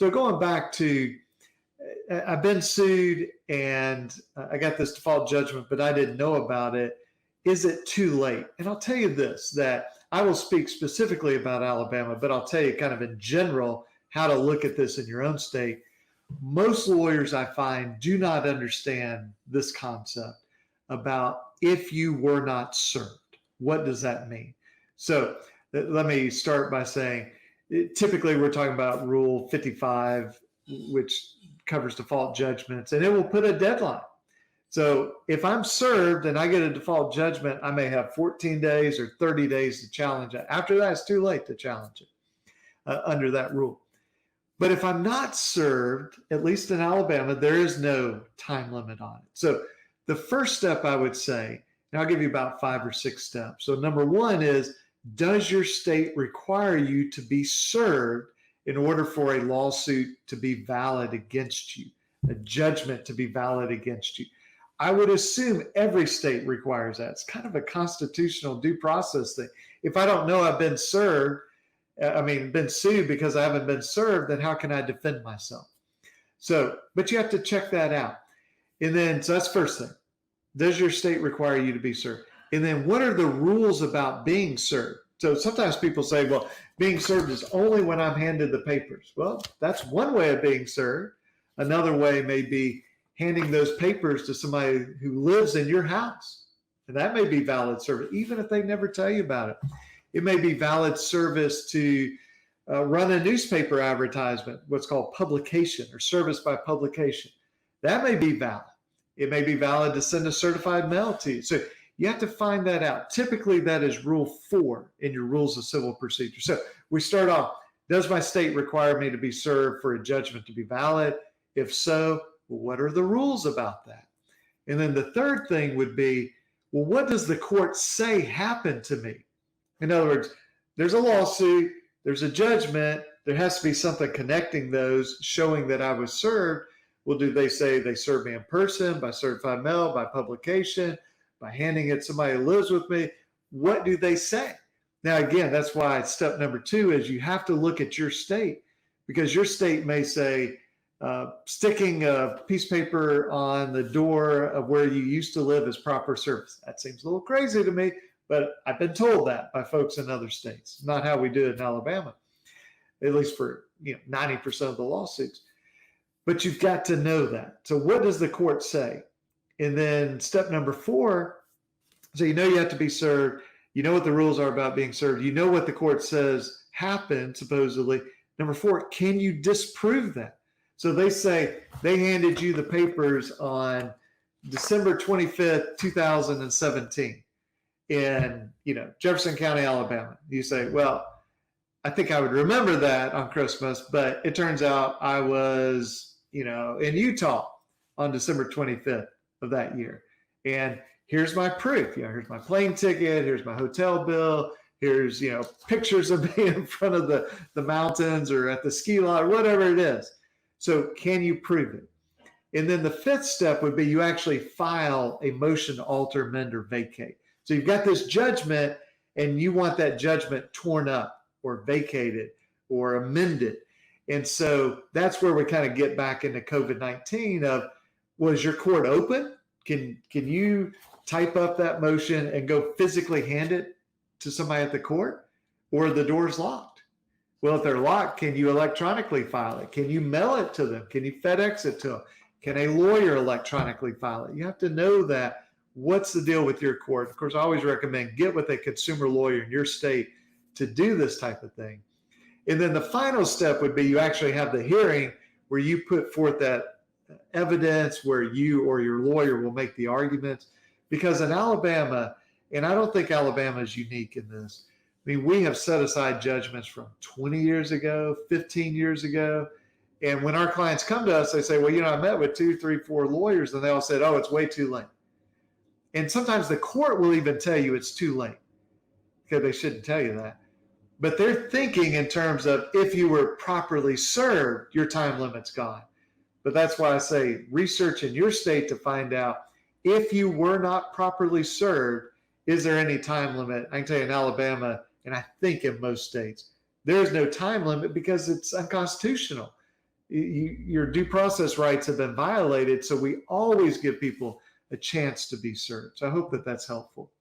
So going back to, I've been sued and I got this default judgment, but I didn't know about it. Is it too late? And I'll tell you this, that I will speak specifically about Alabama, but I'll tell you kind of in general how to look at this in your own state. Most lawyers I find do not understand this concept about if you were not served. What does that mean? So let me start by saying, typically we're talking about Rule 55, which covers default judgments, and it will put a deadline. So if I'm served and I get a default judgment, I may have 14 days or 30 days to challenge it. After that, it's too late to challenge it under that rule. But if I'm not served, at least in Alabama, there is no time limit on it. So the first step I would say, and I'll give you about 5 or 6 steps. So number one is, does your state require you to be served in order for a lawsuit to be valid against you, a judgment to be valid against you? I would assume every state requires that. It's kind of a constitutional due process thing. If I don't know I've been served, been sued because I haven't been served, then how can I defend myself? So, but you have to check that out. And then, so that's first thing. Does your state require you to be served? And then what are the rules about being served? So sometimes people say, well, being served is only when I'm handed the papers. Well, that's one way of being served. Another way may be handing those papers to somebody who lives in your house. And that may be valid service, even if they never tell you about it. It may be valid service to run a newspaper advertisement, what's called publication or service by publication. That may be valid. It may be valid to send a certified mail to you. So you have to find that out. Typically, that is Rule 4 in your Rules of Civil Procedure. So we start off, does my state require me to be served for a judgment to be valid? If so, well, what are the rules about that? And then the third thing would be, well, what does the court say happened to me? In other words, there's a lawsuit, there's a judgment, there has to be something connecting those, showing that I was served. Well, do they say they served me in person, by certified mail, by publication, by handing it to somebody who lives with me? What do they say? Now, again, that's why step number 2 is you have to look at your state, because your state may say, sticking a piece of paper on the door of where you used to live is proper service. That seems a little crazy to me, but I've been told that by folks in other states. Not how we do it in Alabama, at least for 90% of the lawsuits. But you've got to know that. So what does the court say? And then step number 4, so you have to be served. You know what the rules are about being served. You know what the court says happened, supposedly. Number 4, can you disprove that? So they say they handed you the papers on December 25th, 2017 in, Jefferson County, Alabama. You say, well, I think I would remember that on Christmas, but it turns out I was, in Utah on December 25th of that year. And here's my proof. Here's my plane ticket. Here's my hotel bill. Here's, pictures of me in front of the mountains or at the ski lot, or whatever it is. So can you prove it? And then the 5th step would be you actually file a motion to alter, amend, or vacate. So you've got this judgment and you want that judgment torn up or vacated or amended. And so that's where we kind of get back into COVID-19 of, was your court open? Can you type up that motion and go physically hand it to somebody at the court, or are the doors locked? Well, if they're locked, can you electronically file it? Can you mail it to them? Can you FedEx it to them? Can a lawyer electronically file it? You have to know that. What's the deal with your court? Of course, I always recommend get with a consumer lawyer in your state to do this type of thing. And then the final step would be you actually have the hearing where you put forth that evidence, where you or your lawyer will make the arguments. Because in Alabama, and I don't think Alabama is unique in this, we have set aside judgments from 20 years ago, 15 years ago. And when our clients come to us, they say, well, I met with 2, 3, 4 lawyers, and they all said, oh, it's way too late. And sometimes the court will even tell you it's too late, because they shouldn't tell you that. But they're thinking in terms of, if you were properly served, your time limit's gone. But that's why I say research in your state to find out, if you were not properly served, is there any time limit? I can tell you in Alabama, and I think in most states, there's no time limit because it's unconstitutional. your due process rights have been violated. So we always give people a chance to be served. So I hope that that's helpful.